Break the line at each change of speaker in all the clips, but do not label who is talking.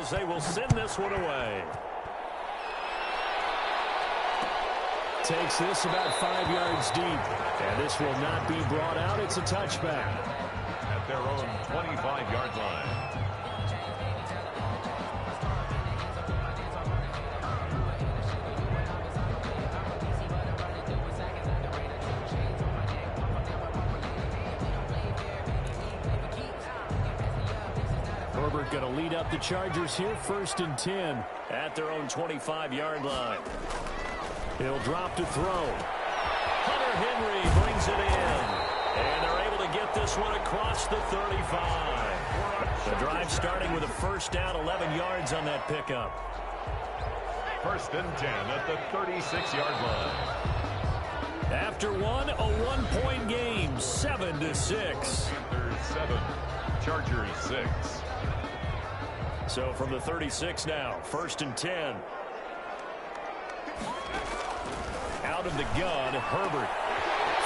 as they will send this one away. Takes this about 5 yards deep. And this will not be brought out. It's a touchback.
At their own 25-yard line.
Herbert going to lead up the Chargers here, 1st and 10 at their own 25-yard line. He'll drop to throw. Hunter Henry brings it in. And they're able to get this one across the 35. The drive starting with a 1st down, 11 yards on that pickup.
1st and 10 at the 36-yard line.
After one, a 1-point game, 7-6.
Panthers 7, Chargers 6.
So from the 36 now, 1st and 10. Out of the gun, Herbert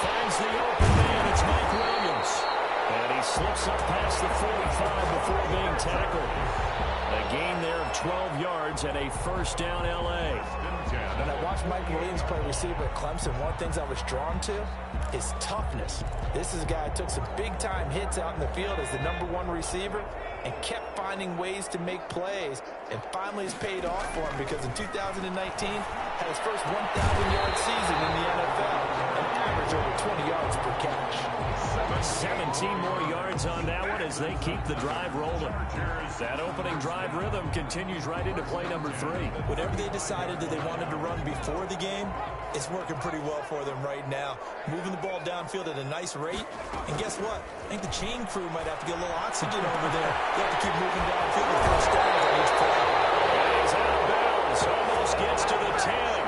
finds the open man. It's Mike Williams. And he slips up past the 45 before being tackled. A gain there of 12 yards and a 1st down L.A.
When I watched Mike Williams play receiver at Clemson, one of the things I was drawn to is toughness. This is a guy who took some big-time hits out in the field as the #1 receiver and kept finding ways to make plays. And finally it's paid off for him because in 2019 had his first 1,000-yard season in the NFL and averaged over 20 yards per catch.
17 more yards on that one as they keep the drive rolling. That opening drive rhythm continues right into play number 3.
Whatever they decided that they wanted to run before the game, it's working pretty well for them right now. Moving the ball downfield at a nice rate. And guess what? I think the chain crew might have to get a little oxygen over there. They have to keep moving downfield with 1st downs on each play.
He's out of bounds. Almost gets to the 10.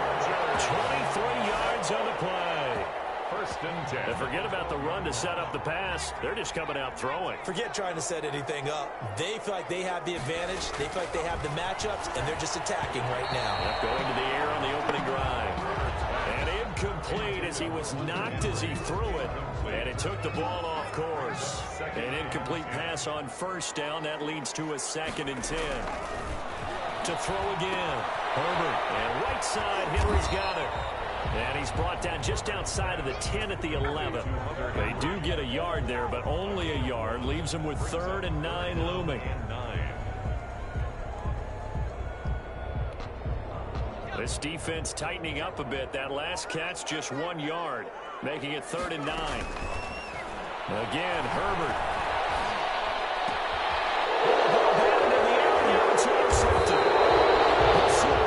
23 yards on the play.
1st and 10.
And forget about the run to set up the pass. They're just coming out throwing.
Forget trying to set anything up. They feel like they have the advantage. They feel like they have the matchups, and they're just attacking right now.
Going to the air on the opening drive. And incomplete as he was knocked as he threw it. And it took the ball off course. An incomplete pass on 1st down. That leads to a 2nd and 10. To throw again. Herbert. And right side, Henry's got it. And he's brought down just outside of the 10 at the 11. They do get a yard there, but only a yard. Leaves them with 3rd and 9 looming. This defense tightening up a bit. That last catch just 1 yard, making it 3rd and 9. Again, Herbert.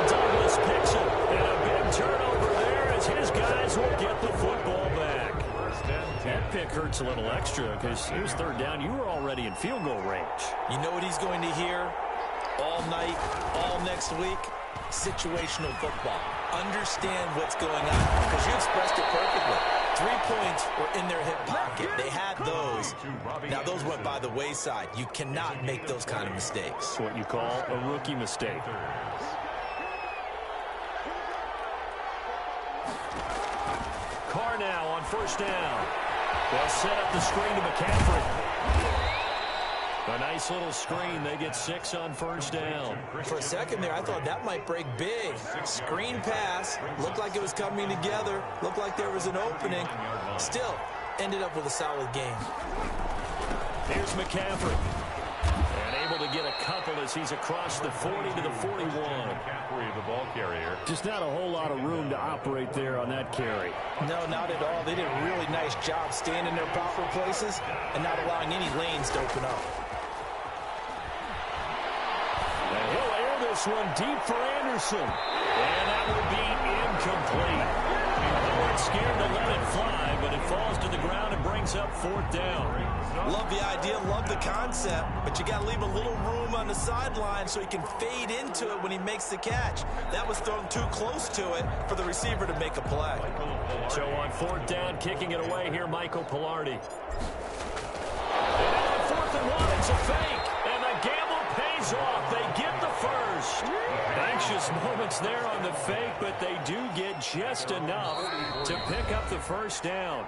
Douglas picks it. And a big turnover there as his guys will get the football back. That pick hurts a little extra because it was 3rd down. You were already in field goal range.
You know what he's going to hear all night, all next week? Situational football. Understand what's going on because you expressed it perfectly. 3 points were in their hip pocket. They had those. Now those went by the wayside. You cannot make those kind of mistakes.
What you call a rookie mistake. Carr now on 1st down. They'll set up the screen to McCaffrey. A nice little screen. They get 6 on 1st down.
For a second there, I thought that might break big. Screen pass. Looked like it was coming together. Looked like there was an opening. Still, ended up with a solid game.
Here's McCaffrey. And able to get a couple as he's across the 40 to the 41.
McCaffrey, the ball carrier.
Just not a whole lot of room to operate there on that carry.
No, not at all. They did a really nice job staying in their proper places and not allowing any lanes to open up.
And he'll air this one deep for Anderson. And that will be incomplete. They weren't scared to let it fly, but it falls to the ground and brings up 4th down.
Love the idea, love the concept, but you got to leave a little room on the sideline so he can fade into it when he makes the catch. That was thrown too close to it for the receiver to make a play.
So on 4th down, kicking it away here, Michael Pilardi. And now on 4th and 1, it's a fake. And the gamble pays off. They get the first. Anxious moments there on the fake, but they do get just enough to pick up the 1st down.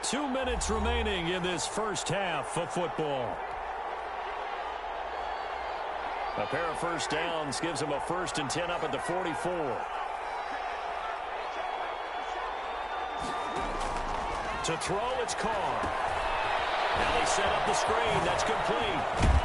2 minutes remaining in this first half of football. A pair of first downs gives him a 1st and 10 up at the 44. To throw, it's Carr. Now they set up the screen. That's complete.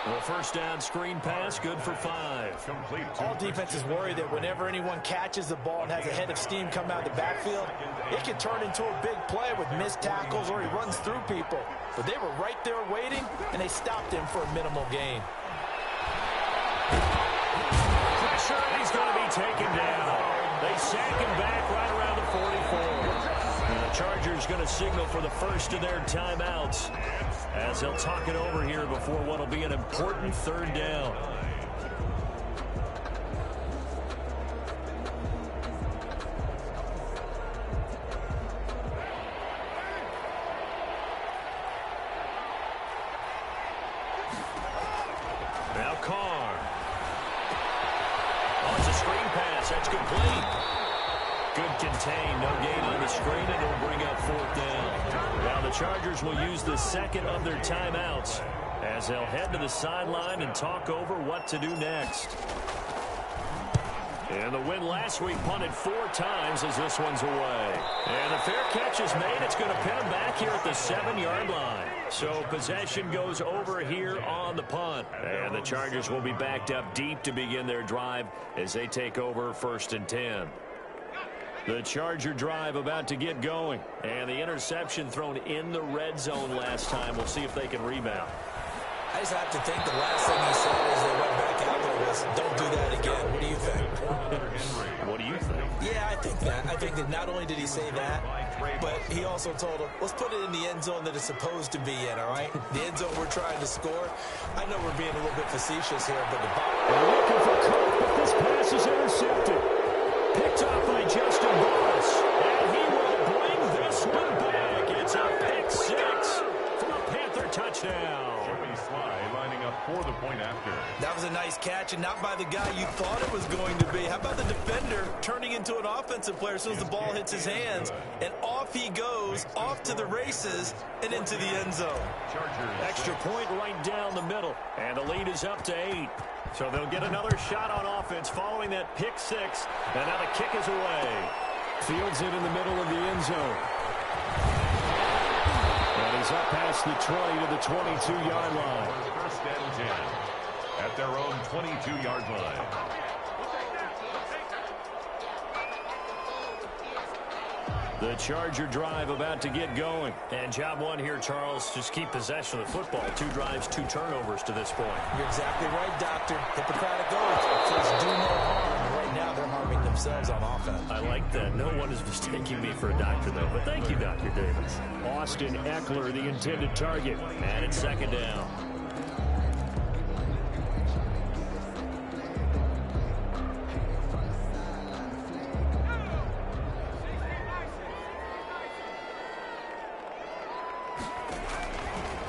The first down screen pass, good for 5.
Complete.
All defenses worry that whenever anyone catches the ball and has a head of steam come out of the backfield, it can turn into a big play with missed tackles or he runs through people. But they were right there waiting, and they stopped him for a minimal gain.
Pressure, and he's going to be taken down. They sack him back right around the 44. And the Chargers going to signal for the first of their timeouts as they'll talk it over here before what will be an important 3rd down. Now Carr. Oh, it's a screen pass. That's complete. Good contain. No gain on the screen, and it'll bring up 4th down. Now the Chargers will use the second of their timeouts as they'll head to the sideline and talk over what to do next. And the win last week punted 4 times as this one's away. And the fair catch is made. It's going to pin him back here at the 7-yard line. So possession goes over here on the punt. And the Chargers will be backed up deep to begin their drive as they take over 1st and 10. The Charger drive about to get going. And the interception thrown in the red zone last time. We'll see if they can rebound.
I just have to think the last thing he said as they went back out there was, don't do that again. What do you think?
What do you think?
Yeah, I think that. I think that not only did he say that, but he also told him, let's put it in the end zone that it's supposed to be in, all right? The end zone we're trying to score. I know we're being a little bit facetious here, but the ball...
They're looking for Cook, but this pass is intercepted. Picked off by Justin Burris. And he will bring this one back. It's a pick 6 for a Panther touchdown.
Joey Sly lining up for the point after.
That was a nice catch, and not by the guy you thought it was going to be. How about the defender turning into an offensive player as soon as the ball hits his hands, and off he goes, off to the races, and into the end zone.
Chargers.
Extra point right down the middle, and the lead is up to 8. So they'll get another shot on offense following that pick 6, and now the kick is away. Fields it in the middle of the end zone. And he's up past the 20 to the 22-yard line.
1st and 10 at their own 22-yard line.
The Charger drive about to get going. And job one here, Charles, just keep possession of the football. 2 drives, 2 turnovers to this point.
You're exactly right, Doctor. Hippocratic oath. Says do no harm. Right now they're harming themselves on offense.
I like that. No one is mistaking me for a doctor, though. But thank you, Dr. Davis. Austin Eckler, the intended target. And it's 2nd down.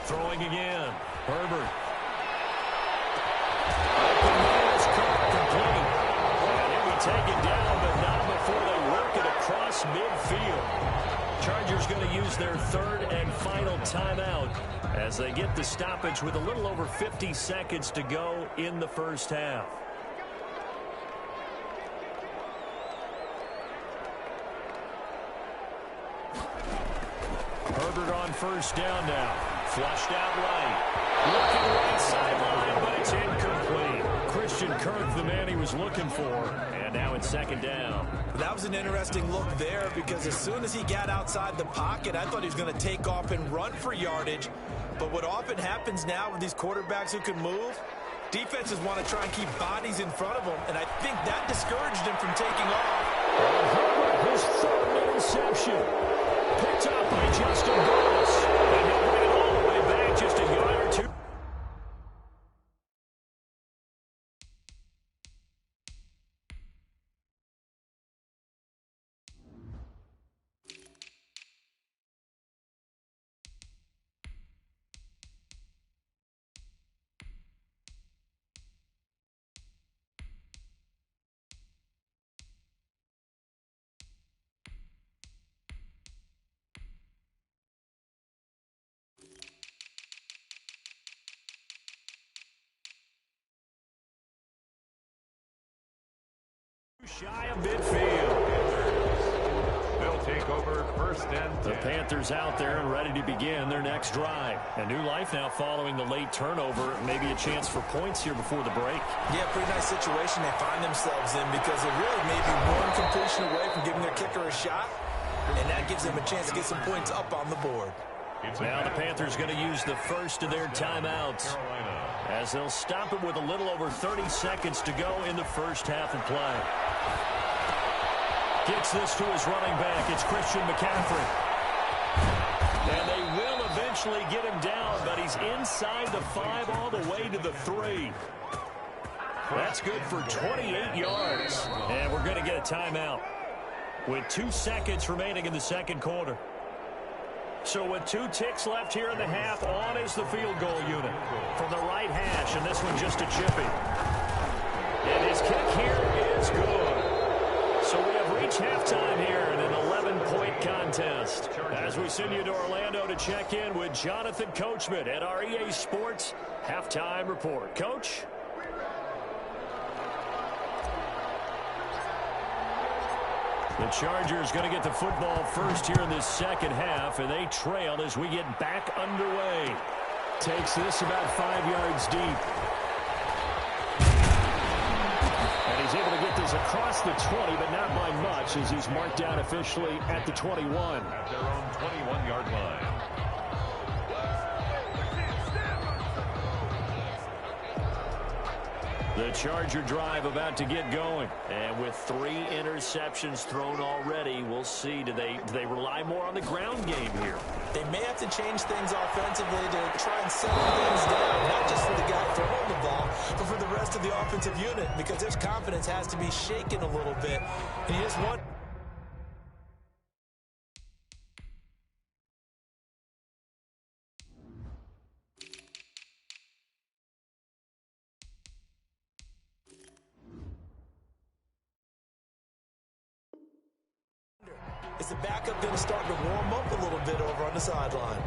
Throwing again. Herbert. Open man is caught complete. And he'll be taken down, but not before they work it across midfield. Chargers going to use their 3rd and final timeout as they get the stoppage with a little over 50 seconds to go in the first half. Herbert on first down now. Flushed out right. Looking right sideline, but it's incomplete. Christian Kirk, the man he was looking for. And now it's 2nd down.
That was an interesting look there because as soon as he got outside the pocket, I thought he was going to take off and run for yardage. But what often happens now with these quarterbacks who can move, defenses want to try and keep bodies in front of them, and I think that discouraged him from taking off.
And Herbert, his 3rd interception. Picked up by Justin Burris. And he'll bring it all the way back just a yard or 2. Shy of midfield.
They'll take over first and 10.
The Panthers out there and ready to begin their next drive. A new life now following the late turnover. Maybe a chance for points here before the break.
Yeah, pretty nice situation they find themselves in because they really may be one completion away from giving their kicker a shot. And that gives them a chance to get some points up on the board.
Now the Panthers going to use the first of their timeouts as they'll stop it with a little over 30 seconds to go in the first half of play. Gets this to his running back. It's Christian McCaffrey. And they will eventually get him down, but he's inside the 5 all the way to the 3. That's good for 28 yards. And we're going to get a timeout with 2 seconds remaining in the second quarter. So with 2 ticks left here in the half, on is the field goal unit from the right hash, and this one just a chippy. And his kick here is good. So we have reached halftime here in an 11-point contest. As we send you to Orlando to check in with Jonathan Coachman at our EA Sports Halftime Report. Coach? The Chargers going to get the football first here in this second half, and they trail as we get back underway. Takes this about 5 yards deep. And he's able to get this across the 20, but not by much, as he's marked down officially at the 21.
At their own 21-yard line.
The Charger drive about to get going. And with 3 interceptions thrown already, we'll see. Do they rely more on the ground game here?
They may have to change things offensively to try and settle things down, not just for the guy throwing the ball, but for the rest of the offensive unit, because their confidence has to be shaken a little bit. And you just want... Is the backup going to start to warm up a little bit over on the sideline?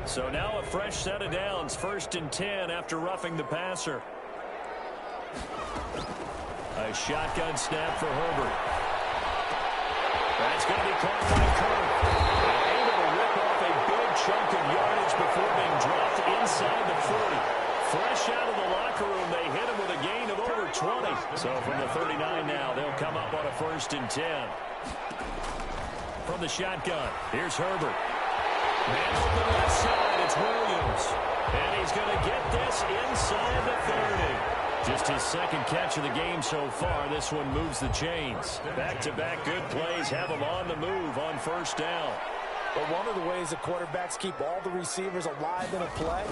So now a fresh set of downs, 1st and 10 after roughing the passer. A shotgun snap for Herbert. That's going to be caught by Kirk. Able to rip off a big chunk of yardage before being dropped inside the 40. Fresh out of the locker room, they hit him with a gain of over 20. So from the 39 now, they'll come up on a 1st and 10. From the shotgun, here's Herbert. Man open left side, it's Williams. And he's going to get this inside the 30. Just his second catch of the game so far. This one moves the chains. Back-to-back good plays have him on the move on 1st down.
But one of the ways the quarterbacks keep all the receivers alive in a play,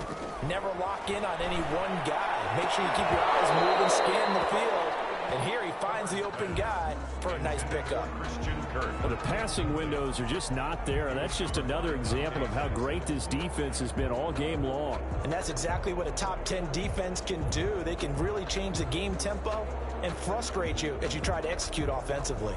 never lock in on any one guy. Make sure you keep your eyes moving, scan the field. And here he finds the open guy for a nice pickup.
Well, the passing windows are just not there, and that's just another example of how great this defense has been all game long.
And that's exactly what a top 10 defense can do. They can really change the game tempo and frustrate you as you try to execute offensively.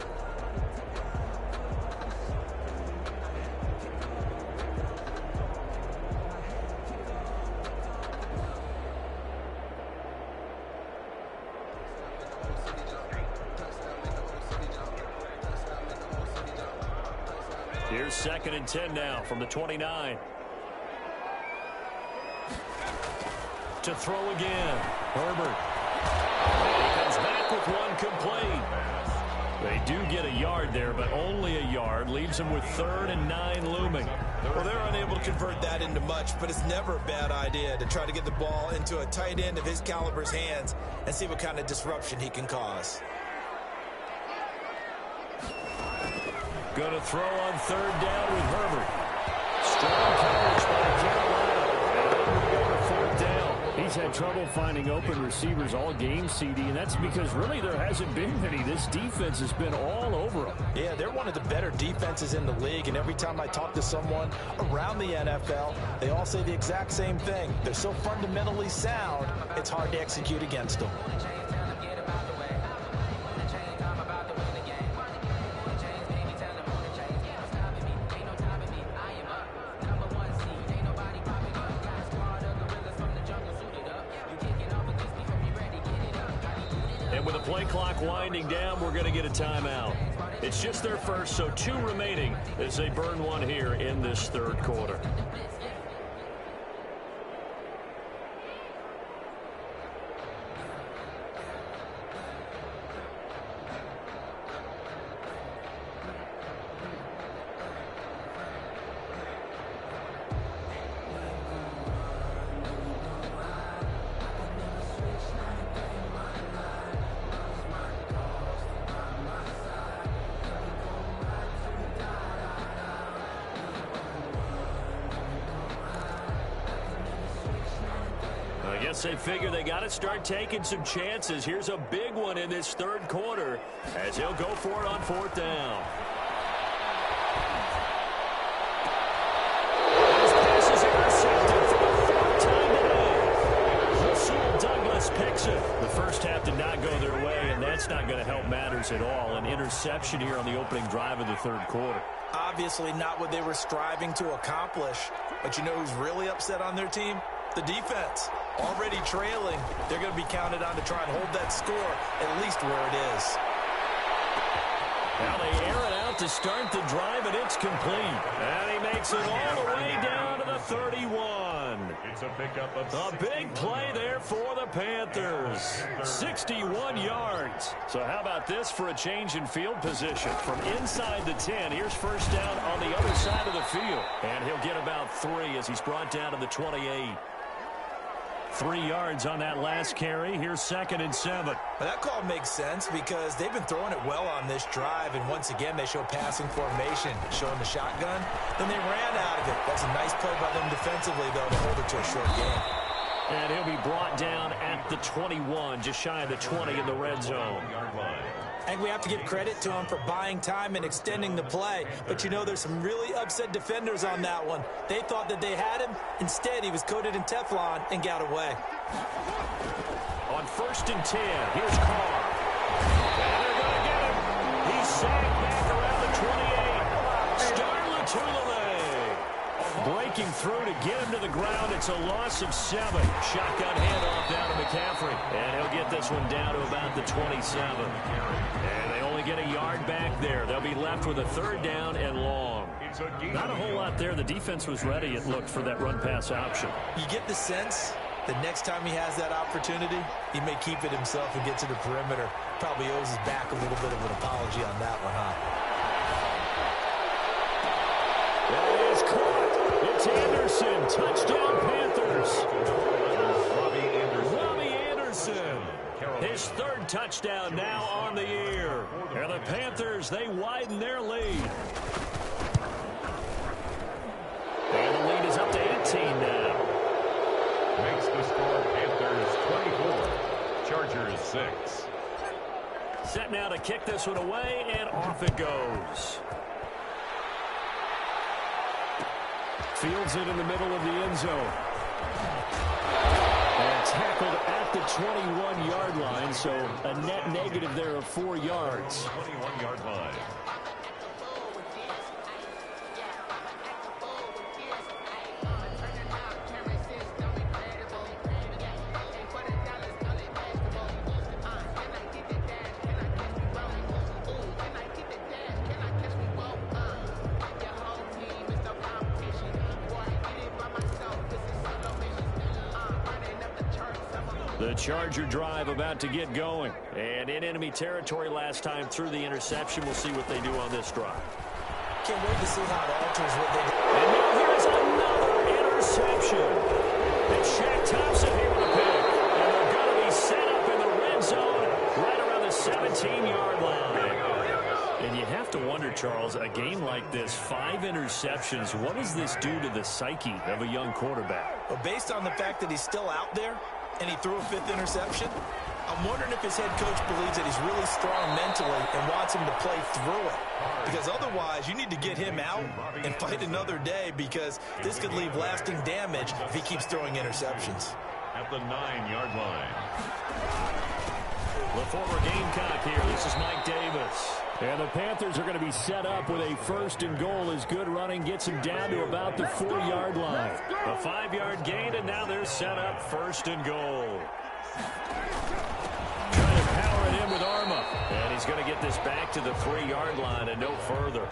Here's 2nd and 10 now from the 29. To throw again. Herbert. And he comes back with one complete. They do get a yard there, but only a yard. Leaves them with 3rd and 9 looming.
Well, they're unable to convert that into much, but it's never a bad idea to try to get the ball into a tight end of his caliber's hands and see what kind of disruption he can cause.
Going to throw on 3rd down with Herbert. Strong coverage by Carolina. And we go to 4th down. He's had trouble finding open receivers all game, CD, and that's because really there hasn't been many. This defense has been all over them.
Yeah, they're one of the better defenses in the league, and every time I talk to someone around the NFL, they all say the exact same thing. They're so fundamentally sound, it's hard to execute against them.
play clock winding down, we're going to get a timeout. It's just their first, so 2 remaining as they burn one here in this third quarter. I guess they figure they got to start taking some chances. Here's a big one in this third quarter as he'll go for it on 4th down. His pass is intercepted for the 4th time today. Rasul Douglas picks it. The first half did not go their way, and that's not going to help matters at all. An interception here on the opening drive of the third quarter.
Obviously not what they were striving to accomplish. But you know who's really upset on their team? The defense. Already trailing, they're going to be counted on to try and hold that score at least where it is.
Now they air it out to start the drive, and it's complete. And he makes it all the way down to the 31.
It's a pickup of
a big play there for the Panthers. 61 yards. So how about this for a change in field position? From inside the 10, here's first down on the other side of the field. And he'll get about 3 as he's brought down to the 28. 3 yards on that last carry. Here's 2nd and 7.
Well, that call makes sense because they've been throwing it well on this drive, and once again they show passing formation, showing the shotgun. Then they ran out of it. That's a nice play by them defensively, though, to hold it to a short game.
And he'll be brought down at the 21, just shy of the 20 in the red zone.
I think we have to give credit to him for buying time and extending the play. But, you know, there's some really upset defenders on that one. They thought that they had him. Instead, he was coated in Teflon and got away.
On 1st and 10, here's Carr. And they're going to get him. He's sacked back around the 28. Starla to the leg. Breaking through to get him to the ground. It's a loss of 7. Shotgun handoff down to McCaffrey. And he'll get this one down to about the 27. And they only get a yard back there. They'll be left with a 3rd down and long. Not a whole lot there. The defense was ready, it looked, for that run-pass option.
You get the sense that next time he has that opportunity, he may keep it himself and get to the perimeter. Probably owes his back a little bit of an apology on that one, huh?
That is caught. It's Anderson. Touchdown, Panthers. Robbie Anderson. His 3rd touchdown now on the year. And the Panthers, they widen their lead. And the lead is up to 18 now.
Makes the score Panthers 24, Chargers 6.
Set now to kick this one away, and off it goes. Fields it in the middle of the end zone. And tackled at the 21-yard line, so a net negative there of 4 yards.
21-yard line.
The Charger drive about to get going. And in enemy territory last time through the interception. We'll see what they do on this drive.
Can't wait to see how it alters what they do.
And now here's another interception. And Shaq Thompson here with a pick. And they're going to be set up in the red zone right around the 17-yard line. And you have to wonder, Charles, a game like this, 5 interceptions, what does this do to the psyche of a young quarterback?
Well, based on the fact that he's still out there and he threw a 5th interception, I'm wondering if his head coach believes that he's really strong mentally and wants him to play through it. Because otherwise, you need to get him out and fight another day, because this could leave lasting damage if he keeps throwing interceptions.
At the 9-yard line.
The former Gamecock here. This is Mike Davis. And the Panthers are going to be set up with a 1st and goal as good running gets him down to about the 4-yard line. A 5-yard gain, and now they're set up 1st and goal. Trying to power it in in with Arma. And he's going to get this back to the 3-yard line and no further.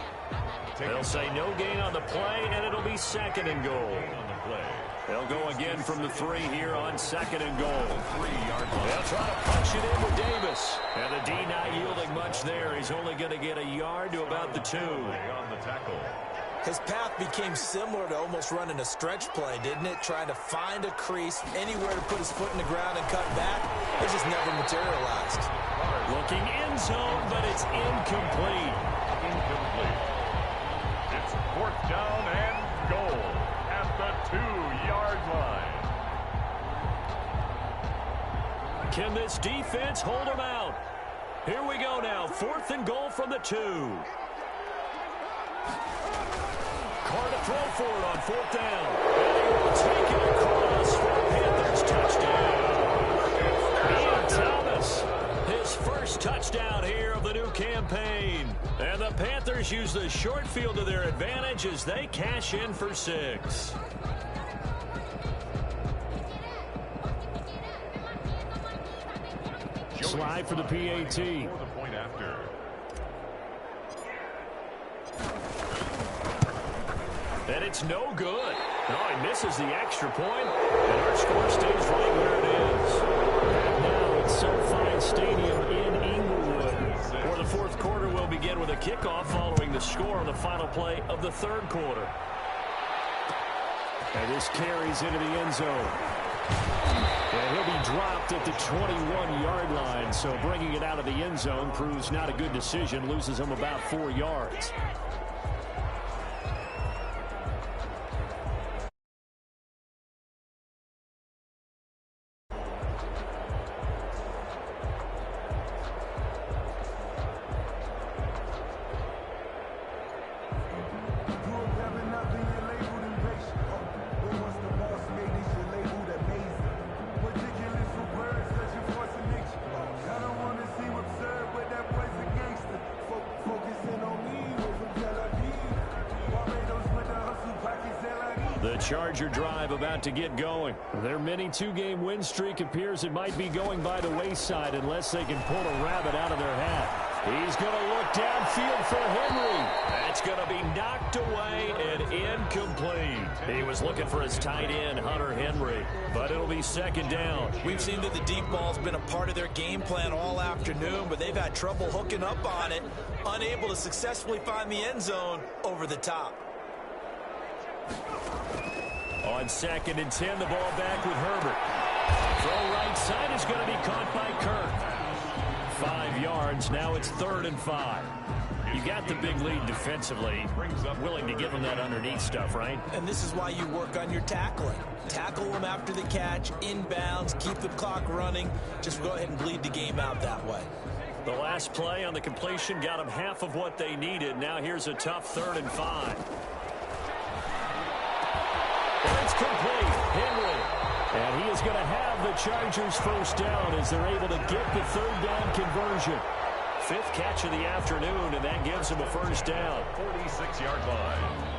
They'll say no gain on the play, and it'll be 2nd and goal. They'll go again from the 3 here on 2nd and goal. 3-yard line. They'll try to punch it in with Davis. And the D not yielding much there. He's only going to get a yard to about the 2.
On the tackle.
His path became similar to almost running a stretch play, didn't it? Trying to find a crease, anywhere to put his foot in the ground and cut back. It just never materialized.
Looking end zone, but it's incomplete.
Incomplete. It's 4th down and goal at the 2-yard line.
Can this defense hold him out? Here we go now. 4th and goal from the 2. Carr to throw for it on 4th down. And he will take it across for a Panthers touchdown. Ian Thomas, his first touchdown here of the new campaign. And the Panthers use the short field to their advantage as they cash in for 6. Slide for the PAT.
For the point after.
And it's no good. No, he misses the extra point, and our score stays right where it is. And now it's SoFi Stadium in Inglewood, where the 4th quarter will begin with a kickoff following the score on the final play of the 3rd quarter. And this carries into the end zone. And he'll be dropped at the 21-yard line, so bringing it out of the end zone proves not a good decision, loses him about 4 yards. The Charger drive about to get going. Their mini 2-game win streak appears it might be going by the wayside unless they can pull a rabbit out of their hat. He's going to look downfield for Henry. That's going to be knocked away and incomplete. He was looking for his tight end, Hunter Henry, but it'll be 2nd down.
We've seen that the deep ball's been a part of their game plan all afternoon, but they've had trouble hooking up on it, unable to successfully find the end zone over the top.
On 2nd and 10, the ball back with Herbert. Throw right side is going to be caught by Kirk. 5 yards. Now it's 3rd and 5. You got the big lead defensively. Willing to give them that underneath stuff, right?
And this is why you work on your tackling. Tackle them after the catch, inbounds, keep the clock running. Just go ahead and bleed the game out that way.
The last play on the completion got them half of what they needed. Now here's a tough 3rd and 5. It's complete. Henry. And he is going to have the Chargers first down as they're able to get the 3rd down conversion. 5th catch of the afternoon, and that gives him a first down.
46-yard line.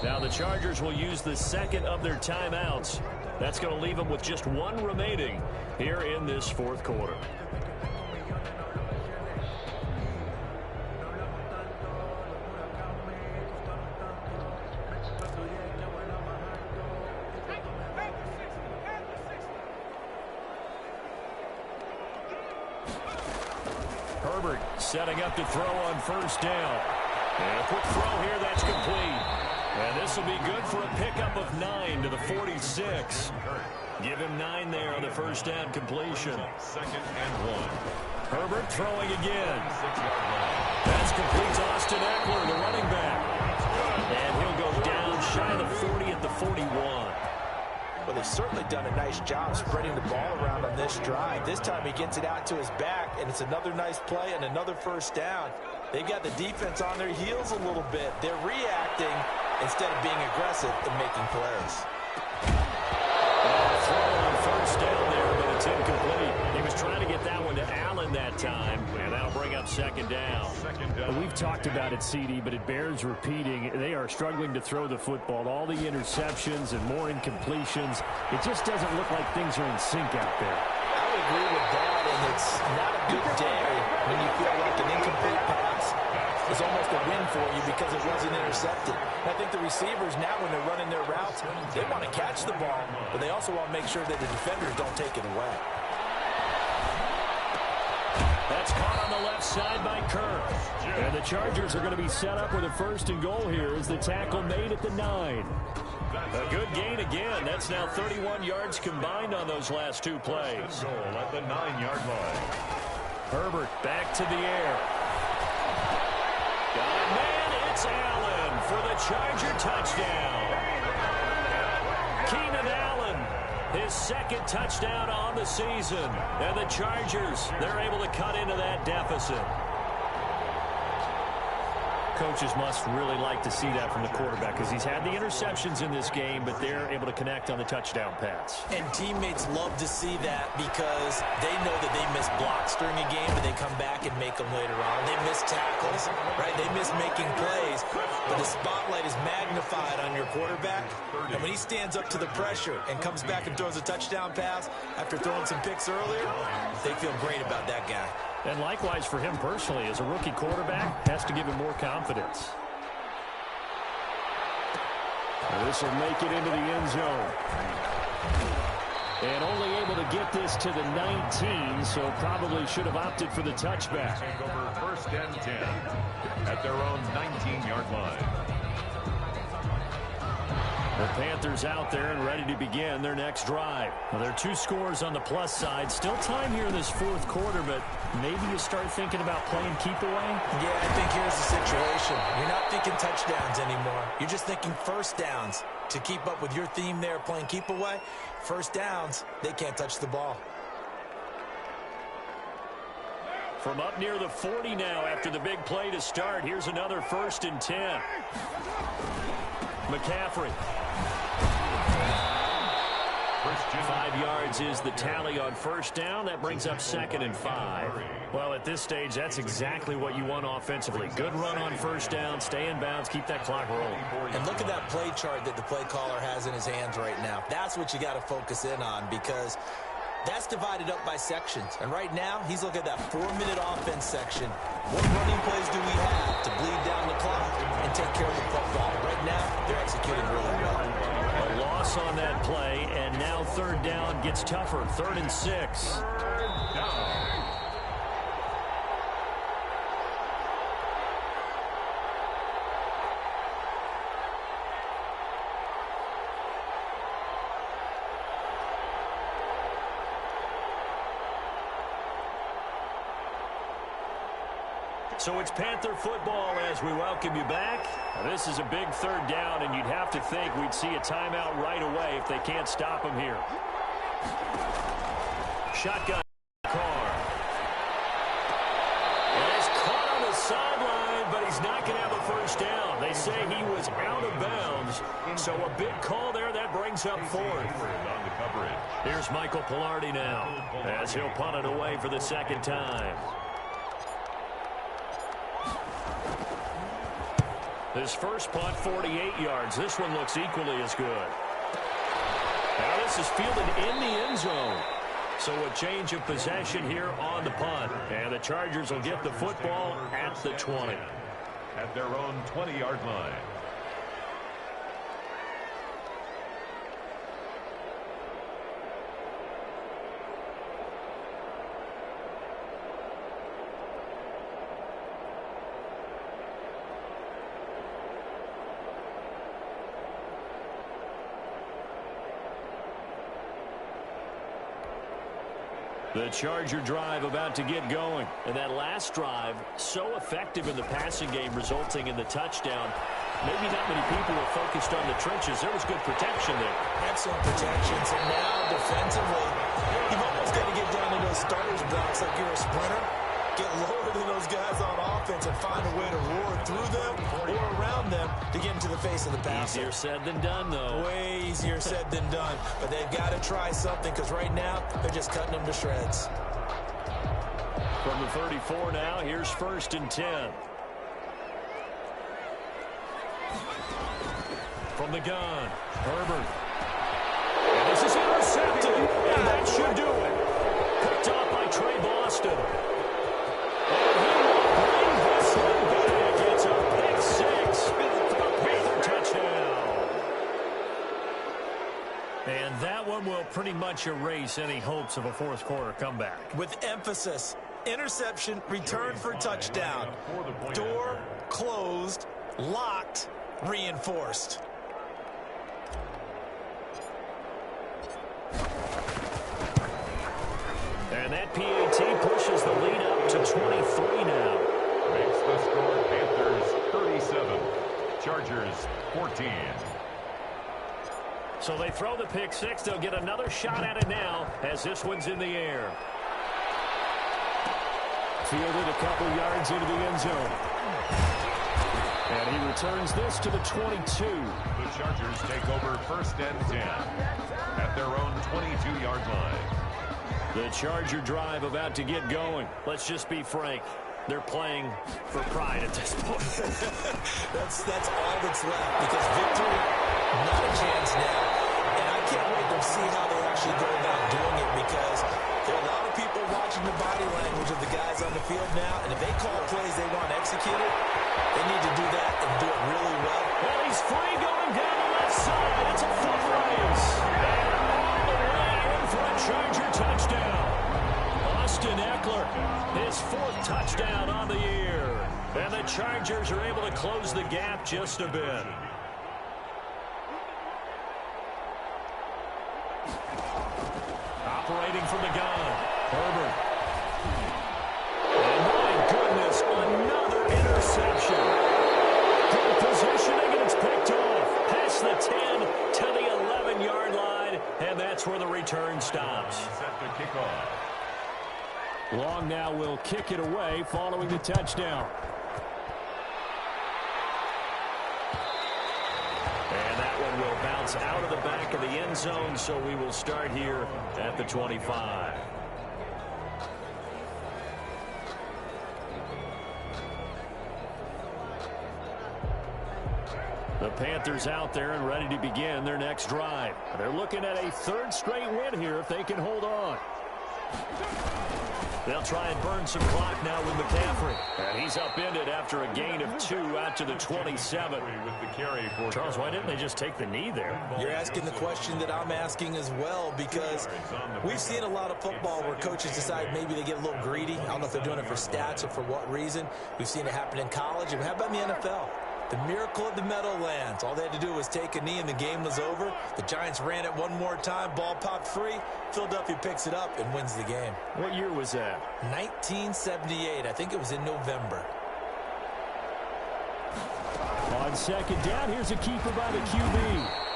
Now the Chargers will use the 2nd of their timeouts. That's going to leave them with just 1 remaining here in this 4th quarter. Herbert setting up to throw on 1st down. And a quick throw here, that's complete. And this will be good for a pickup of 9 to the 46. Give him 9 there on the first down completion.
2nd and 1.
Herbert throwing again. That's complete to Austin Eckler, the running back. And he'll go down shy of the 40 at the 41.
Well, they've certainly done a nice job spreading the ball around on this drive. This time he gets it out to his back, and it's another nice play and another first down. They've got the defense on their heels a little bit. They're reacting instead of being aggressive and making plays.
Throw on first down there, but it's incomplete. He was trying to get that one to Allen that time, and that'll bring up second down.
We've talked about it, CD, but it bears repeating. They are struggling to throw the football. All the interceptions and more incompletions. It just doesn't look like things are in sync out there.
I would agree with that, and it's not a good day when you feel like an incomplete pass is almost a win for you because it wasn't intercepted. And I think the receivers now, when they're running their routes, they want to catch the ball, but they also want to make sure that the defenders don't take it away.
That's caught on the left side by Kirk.
And the Chargers are going to be set up with a first and goal here as the tackle made at the 9.
A good gain again. That's now 31 yards combined on those last two plays.
Goal at the 9-yard line.
Herbert back to the air. Got a man. It's Allen for the Charger touchdown. Keenan Allen, his second touchdown on the season. And the Chargers, they're able to cut into that deficit.
Coaches must really like to see that from the quarterback because he's had the interceptions in this game, but they're able to connect on the touchdown pass.
And teammates love to see that because they know that they miss blocks during a game, but they come back and make them later on. They miss tackles, right? They miss making plays, but the spotlight is magnified on your quarterback. And when he stands up to the pressure and comes back and throws a touchdown pass after throwing some picks earlier, they feel great about that guy.
And likewise for him personally, as a rookie quarterback, has to give him more confidence. This will make it into the end zone. And only able to get this to the 19, so probably should have opted for the touchback.
Take over first and 10 at their own 19-yard line.
The Panthers out there and ready to begin their next drive. Well, there are 2 scores on the plus side. Still time here in this fourth quarter, but maybe you start thinking about playing keep away?
Yeah, I think here's the situation. You're not thinking touchdowns anymore. You're just thinking first downs. To keep up with your theme there, playing keep away, first downs, they can't touch the ball.
From up near the 40 now after the big play to start, here's another first and 10. McCaffrey. 5 yards is the tally on first down. That brings up second and 5.
Well, at this stage, that's exactly what you want offensively. Good run on first down, stay in bounds, keep that clock rolling.
And look at that play chart that the play caller has in his hands right now. That's what you got to focus in on because that's divided up by sections. And right now, he's looking at that 4-minute offense section. What running plays do we have to bleed down the clock and take care of the football? Right now, they're executing really well.
A loss on that play, and now third down gets tougher. 3rd and 6. So it's Panther football as we welcome you back. Now, this is a big third down, and you'd have to think we'd see a timeout right away if they can't stop him here. Shotgun Carr. And it's caught on the sideline, but he's not going to have a first down. They say he was out of bounds. So a big call there. That brings up 4th. Here's Michael Palardy now as he'll punt it away for the second time. His first punt, 48 yards. This one looks equally as good. Now this is fielded in the end zone. So a change of possession here on the punt. And the Chargers will get the football at the 20.
At their own 20-yard line.
The Charger drive about to get going. And that last drive, so effective in the passing game, resulting in the touchdown. maybe not many people were focused on the trenches. There was good protection there.
Excellent protections. And now defensively, you've almost got to get down to those starters blocks like you're a sprinter. Get lower than those guys on offense and find a way to roar through them or around them to get into the face of the passer.
Easier said than done, though.
Way easier said than done. But they've got to try something because right now they're just cutting them to shreds.
From the 34 now, here's 1st and 10. From the gun, Herbert. And this is intercepted. And that should do it. Picked off by Trey Boston. And he will bring this one back. It's a pick six. A Panther touchdown. And that one will pretty much erase any hopes of a fourth quarter comeback.
With emphasis, interception, return for touchdown. Door closed, locked, reinforced.
And that PAT pushes the lead up to 23 now.
Makes the score Panthers 37, Chargers 14.
So they throw the pick six. They'll get another shot at it now as this one's in the air. Fielded a couple yards into the end zone. And he returns this to the 22.
The Chargers take over 1st and 10 at their own 22-yard line.
The Charger drive about to get going. Let's just be frank. They're playing for pride at this point.
That's all that's left because victory, not a chance now. And I can't wait to see how they actually go about doing it because there are a lot of people watching the body language of the guys on the field now. And if they call plays they want executed, they need to do that and do it really well.
Well, he's free going down the left side. It's a foot race. And all the way in for a Charger touchdown. Austin Eckler, his 4th touchdown on the year. And the Chargers are able to close the gap just a bit. Operating from the gun, Herbert. And my goodness, another interception. Good positioning, and it's picked off. Past the 10 to the 11-yard line, and that's where the return stops.
Set the kickoff.
Long now will kick it away following the touchdown.
And that one will bounce out of the back of the end zone, so we will start here at the 25. The Panthers out there and ready to begin their next drive. They're looking at a 3rd straight win here if they can hold on. They'll try and burn some clock now with McCaffrey. And he's upended after a gain of 2 out to the 27.
With the carry for
Charles, why didn't they just take the knee there?
You're asking the question that I'm asking as well because we've seen a lot of football where coaches decide maybe they get a little greedy. I don't know if they're doing it for stats or for what reason. We've seen it happen in college. And how about in the NFL? The miracle of the Meadowlands. All they had to do was take a knee and the game was over. The Giants ran it one more time. Ball popped free. Philadelphia picks it up and wins the game.
What year was that?
1978. I think it was in November.
On 2nd down, here's a keeper by the QB.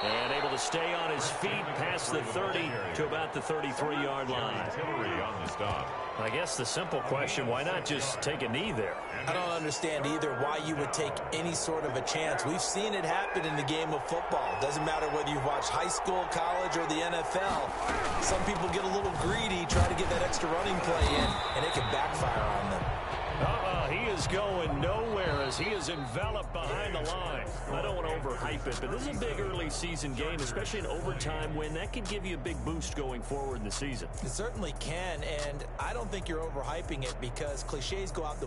And able to stay on his feet past the 30 to about the 33-yard line.
Tillery on the stop.
I guess the simple question, why not just take a knee there?
I don't understand either why you would take any sort of a chance. We've seen it happen in the game of football. Doesn't matter whether you've watched high school, college, or the NFL. Some people get a little greedy, try to get that extra running play in, and it can backfire on them.
He is going nowhere as he is enveloped behind the line. I don't want to overhype it, but this is a big early season game, especially an overtime win. That could give you a big boost going forward in the season.
It certainly can, and I don't think you're overhyping it because cliches go out the